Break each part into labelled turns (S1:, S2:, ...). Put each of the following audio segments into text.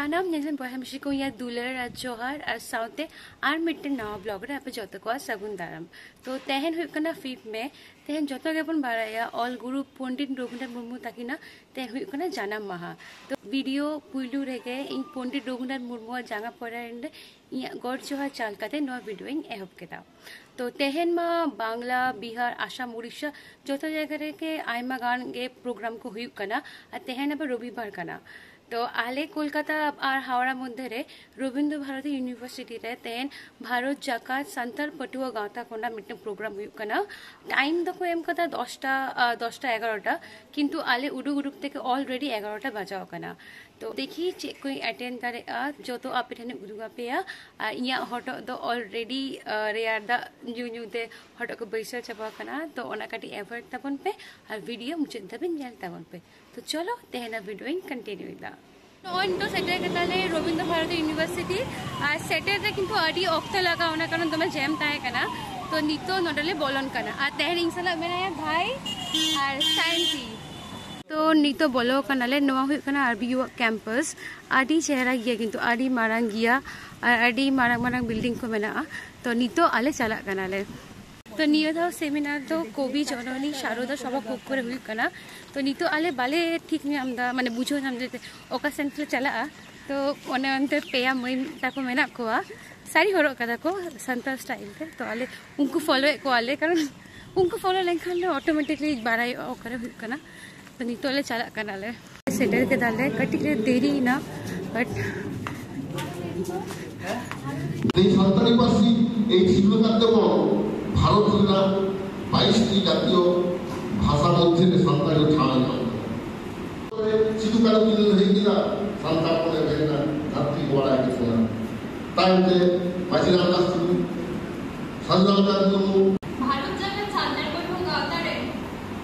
S1: सानाम nasion बहा मिशी को या दुलर आज जोहार और साउते आर मिट्टन नवा ब्लॉग रे आपे जतो को सगुन दाराम तो तेहन हुई कना फीट में तेहन जतो के अपन बाराया ऑल गुरु पंडित रघुनाथ मुर्मू ताकिना तेहन हुई कना जानम महा तो वीडियो पुइलू रेगे इन पंडित रघुनाथ मुर्मू जांगा पड़ाइंड गॉड जोहार चाल काते नवा वीडियो इन एहब केदा तो तेहन मा बांग्ला बिहार आसाम उड़ीसा जतो जगह रे के आयमा गान गे प्रोग्राम को हुई कना आ तेहन अब रविवार कना तो आले कोलकाता और हावड़ा मध्य रे रवींद्र भारती यूनिवर्सिटी रे तेन भारत जाकात संताल पटुआ गावता कोना मिटन प्रोग्राम हुई कना टाइम दको एम कथा 10टा 11टा किंतु आले उडुक उडुक तेके ऑलरेडी 11टा बजाव कना तो देखी चे कोई अटेंड करे जो तो आप ठने उदुगा पेया इया हटो दो ऑलरेडी रेयार दा न्यू न्यू दे हटो को बैसा चबा कना तो ओना काटी एफर्ट तबन पे और वीडियो मुझे तबिन जाल तबन पे तो चलो तेहना वीडियो इन कंटिन्यू इदा ऑन तो सेटर कताले रवींद्र भारती यूनिवर्सिटी आ सेटर रे किंतु आडी ऑक्टा लगा होना कारण तमे जैम ताए कना तो नितो नडले बोलन कना आ तेहन इंशाल्लाह मेरा या भाई और साइंसी तो नितो बोलो कनाले नवा हुई कना आरबीयू कैंपस आडी चेहरा गया किंतु आडी मारांग गया और आडी मारांग मारांग बिल्डिंग को मेना तो नितो आले चला कनाले तो नियो था सेमिनार तो कवि जननी शारदा सभा खूब करे हुई कना तो नितो आले बाले ठीक नहीं आमदा माने बुझो नाम देते ओका सेंटर चला तो ओने अंते पेया मई ताको मेना कोआ सारी हरो कदा को संता स्टाइल ते तो आले उनको फॉलो को आले कारण उनको फॉलो लेखन ऑटोमेटिकली बाराई ओकरे हुई कना तो नितो आले चला कनाले सेटर के दाले कटी रे देरी ना बट
S2: এই সরকারি পার্সি এই শিক্ষার্থীদের ভারতীয়রা 22টি জাতীয় ভাষার মধ্যে সন্তানের ঠাঁই করে শুধু কারো দিল হইলা সন্তান করে বেনা জাতি গোড়া কিছু না তাই যে মাঝিরা আল্লাহ শুধু সাধারণত
S3: ভারত জাগার চাঁদের বড় গাওতারে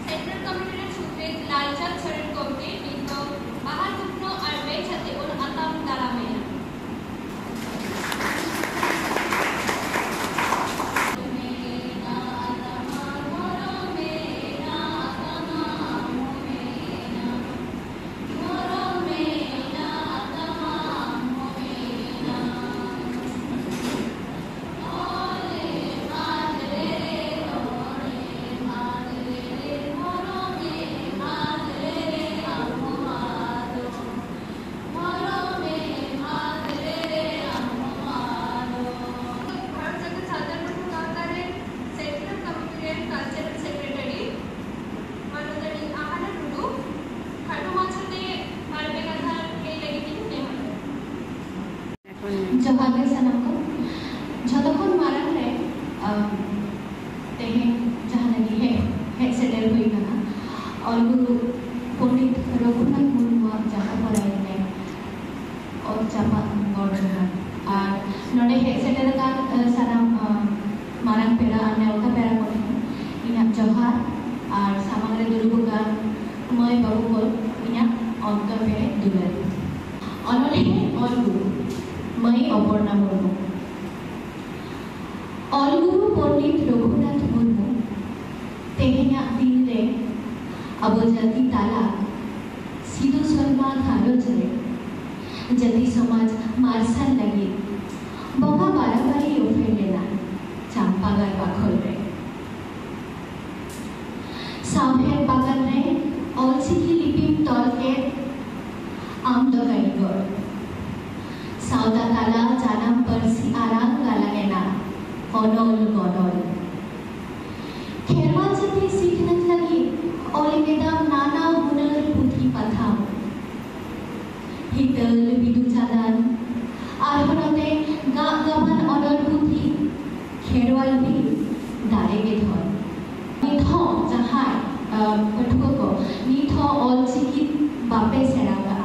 S3: সেন্ট্রাল কমিটির সূত্রে লালচাঁদ ছড়ের কমিটি কিন্তু বাহার গুপ্ত আর বেছাতে ওর আতাম দারামে
S4: जोहार सानाम को जतखन मारान रे तेहे जहानानी हे सेटल हुई कना और गुरु पंडित रघुनाथ मुर्मू जहां पढ़ाई ने और चापा गॉडन और नडे हे सेटल का सानाम मारान पेरा ने ओका पेरा को इना जोहार और सामग्री दुरुगु का मय बाबू को इना अंक पे दुलर अनले और गुरु मई अपर्णा मुर्मू ऑल गुरु पंडित रघुनाथ मुर्मू तेहेना दिन रे अब जाति ताला सिधु शर्मा घारोज रे जाति समाज मार्शल लगी बंगा बाराबारी ओफे लेना चांपागार पाखल रे सामहेर बागान रे ऑलसिकी लिपिम तल के आम दगाईगढ़ साउदा ताला जानम परसी आराम गाला गेना ऑनोल गॉडोल खेरवा जति सीखनत लगी ओले मेदाम नाना हुनर पुथी पथा हितल बिदु चादान आरहनते गा गमन ऑनोल पुथी खेरवाल भी दारे के धर निथो जहां पठुको को निथो ऑल सिकी बापे सेरागा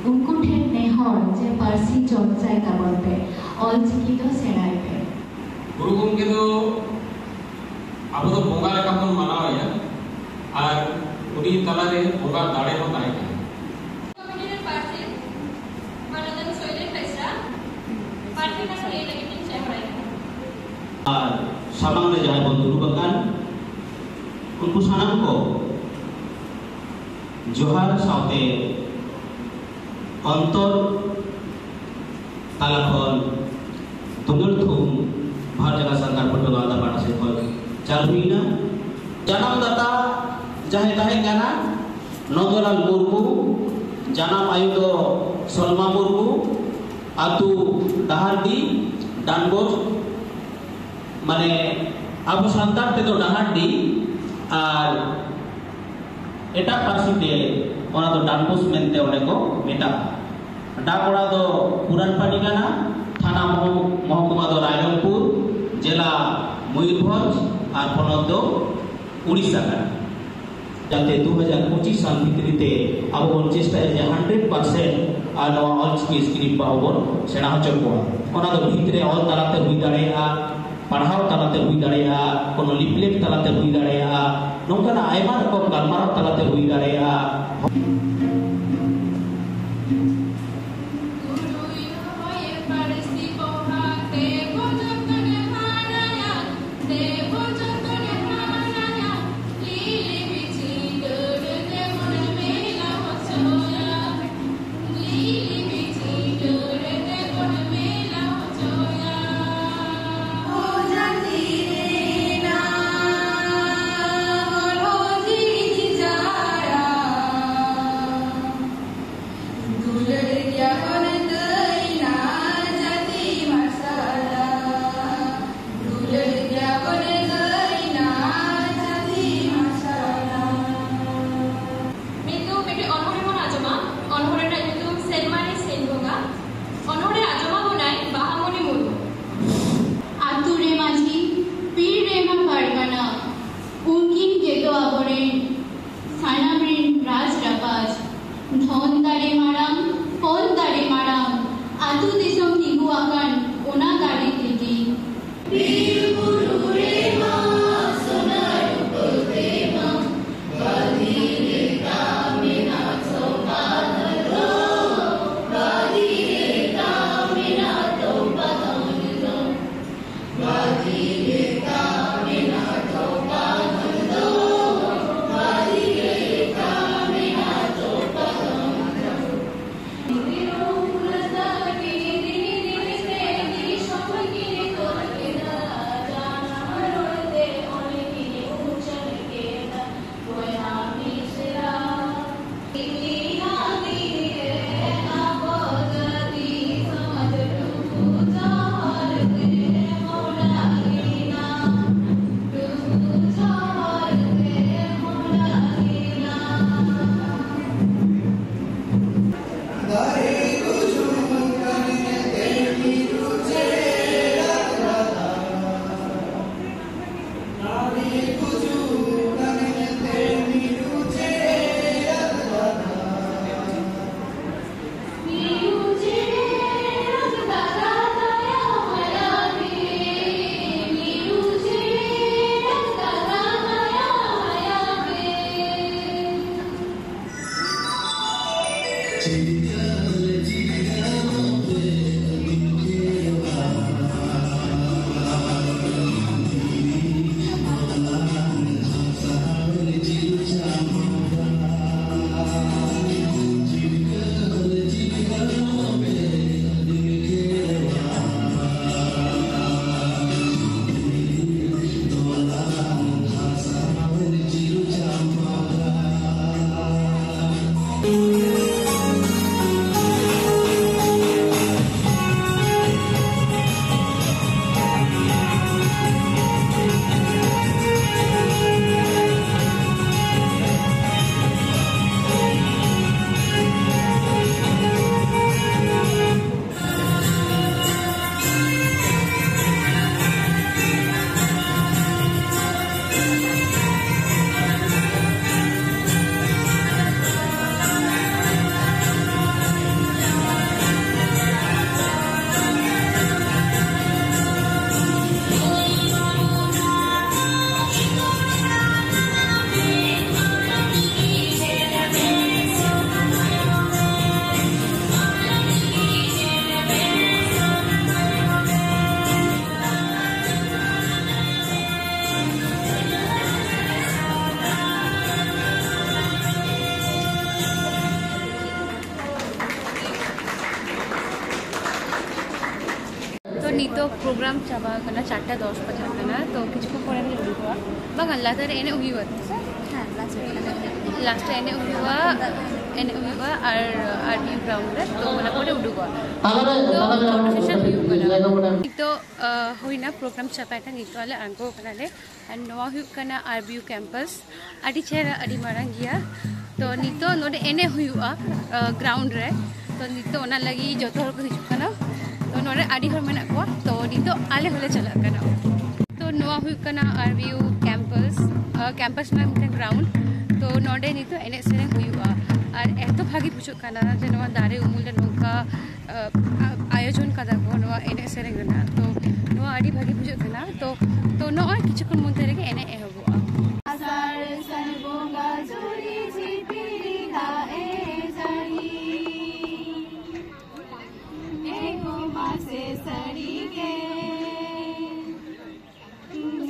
S4: उनको ठेन नेहर जे पारसी चर्चाय ताबल पे ऑल चिकी तो सेराय पे
S5: गुरु गमके दो अब तो बोंगा लेका बन मानावया और उनी तला रे बोंगा दाड़े हो ताय
S3: कमिटीर पार्टी मानदन सोइले पैसा पार्टी का ले लगे तीन चेहरा
S6: और सामांग रे जाय बंधु बकान उनको सानाम को जोहार साउते अंतर हालाखन दुलर थुम भारत जगह सरकार पटो गावता पाटा से खल चालू हुईना जन्म दाता जहे तहे गाना नंदलाल मुर्मू जन्म आयु दो सलमा मुर्मू आतु डाहारडी डानबोज माने अब सान्तार ते दो डाहारडी और एटा पार्सी ते ओना दो डानबोज मेनते ओने को मेटा डाकोड़ा दो पुरानपानी गाना थाना महकुमा दो रायरंगपुर जिला मयूरभंज और पनत दो उड़ीसा गाना जाते 2025 साल भितरीते अब बन चेष्टा 100% और ऑल स्क्रिप्ट बाबन सेना हचो को ओना दो भितरे ऑल तालाते हुई दाड़ेया पढ़ाव तालाते हुई दाड़ेया कोनो लिफलेट तालाते हुई दाड़ेया नोंकाना आयमा रकम गालमाराव तालाते हुई दाड़ेया
S3: Thank you.
S1: चाबा करना 4:10 बजा करना तो किसी को पढ़ने नहीं हुआ बांगा लातर एने हुआ था लास्ट एने हुआ आरबी ग्राउंड रे तो ओना पड़े उडुआ तो फोटो सेशन हुआ तो होइना प्रोग्राम चापाटा नितोले आंको कनाले एंड नवा हुकना आरबी कैंपस आदि चेहरा आदि मारंग गया तो नितो नोडे एने हुआ ग्राउंड रे तो नितो ओना लगी जतो हर को हिजुकना तो नोडे आदि हर मेना को तो नितो आले होले चला कना तो नवा हुकना आरबी कैंपस में ग्राउंड तो नोडे नितो एने सेरें हुआ और एतो भागी बुझुग कना जे नवा दारे उमुल नोका आयोजन कदा को नवा एने सेरें गना तो नवा आदि भागी बुझुग कना तो नोय किछु कोन मन्ते रे एने एहबुआ
S4: आसार सरबोगा जोरी जिपिरी खाए जाई एगो मासे सड़ी के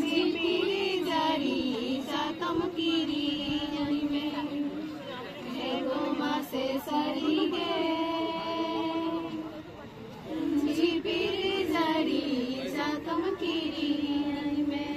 S4: जिपिरी जारी जातम कीरी में एगो मासे सड़ी के जिपिरी जारी जातम कीरी में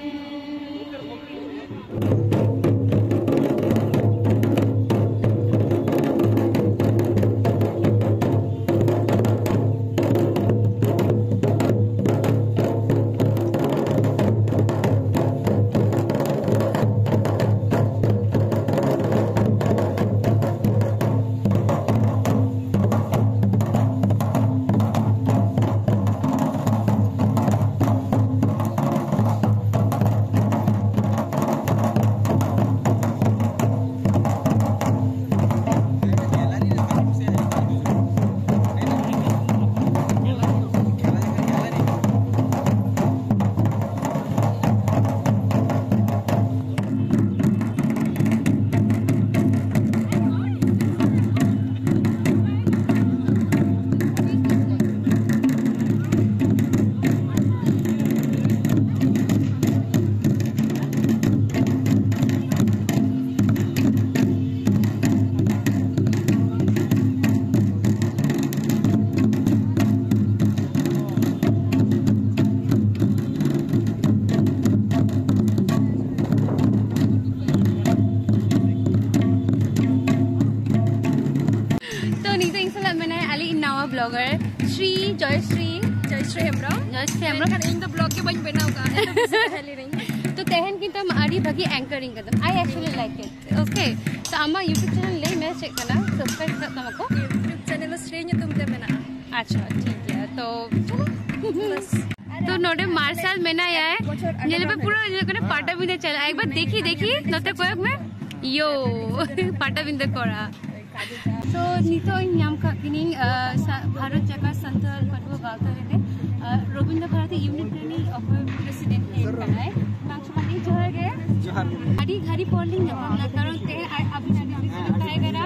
S1: blogger Shri Jayshree Hembram kan ing the blog ke bany benaw ka heli nahi to tehen kinta ari bhagi anchoring kadam I actually like it okay so ama YouTube channel le मैं check करना subscribe करना मको YouTube channel Shri nyutum te mena अच्छा ठीक है तो बस तो नोडे मार्शल मेना है ये पे पूरा ये कने पाटा बिंदे चला एक बार देखी नते कोयक में यो पाटा बिंदे कोरा तो नितो नाम का किनिंग भारत जगह संथाल पटवा गावता रे Rabindra Bharati unit training of president ने कराए मांगसुमानी जोहर गे आदि घरी पोलिंग ना कारण ते अभी बताएगा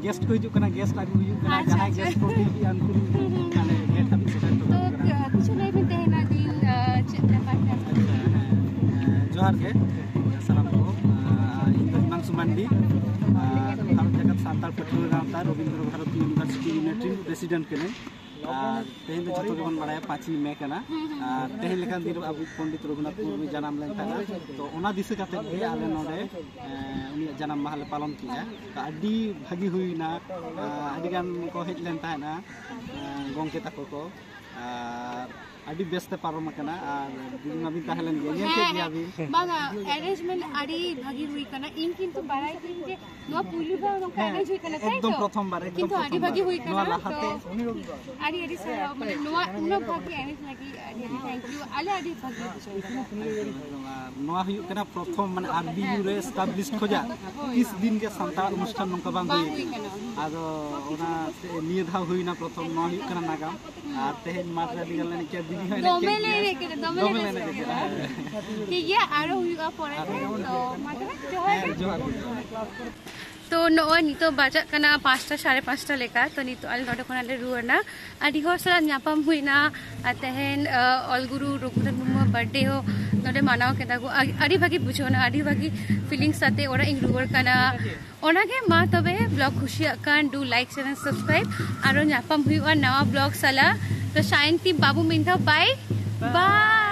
S7: गेस्ट को हिजु कना गेस्ट लागु हिजु कना जहां गेस्ट को भी अनकुल माने गेट हबी से तो
S1: कुछ नहीं बनते है ना दिन चित्रा पाटा
S7: जोहर गे सलाम को मांगसुमानी भारत जगत सांताल पटवा गावता Rabindra Bharati university unit president के तेहन जो जगह बड़ा 5 मे कना तेहन लेखान दिन अब पंडित रघुनाथ मुर्मू जन्म लेन था तो ओना दिसे काते भी आले नोडे उनी जन्म माहले पालन किया तो अडी भागी हुईना अडी गान को हेज लेन था ना गोंके तको को अडी बेस्ट पारम कना दिन अभी ताहलन ये के दिया भी
S1: बागा अरेंजमेंट अडी भागी हुई कना इन किंतु बाराई दिन जे नो पुली बा नो अरेंज हुई कना
S7: एकदम प्रथम बार एकदम
S1: किंतु अडी भागी हुई कना
S7: लाहाते
S1: अडी से माने नो भागी अरेंज लगी अडी थैंक यू आले अडी भागी
S7: नोआ हुई कना प्रथम माने आरबीयू रे एस्टैब्लिश खोजा 30 दिन के संतान अनुष्ठान नंका बांग हुई आदो ओना निय धा हुईना प्रथम नोआ हुई कना नागाम आर तेहन मात्रा दिगलन के
S1: दोमेले ठीक है आरो हुआ पड़े तो मतलब तो नोआ नितो बाजा कना 5टा 5:30 लेका तो नितो आले नोडे कोनाले रुअना आदि हो सला न्यापाम हुइना अतेहन अलगुरु रघुनाथ मुर्मू बर्थडे हो नोडे मानाव केदा को आदि भागी बुझोना आदि भागी फीलिंग्स साथे ओरा इन रुअर कना ओनागे मा तबे ब्लॉग खुशी कान do like share and subscribe आरो न्यापाम हुइवा नवा ब्लॉग सला तो शांति बाबू मिंथा बाय बाय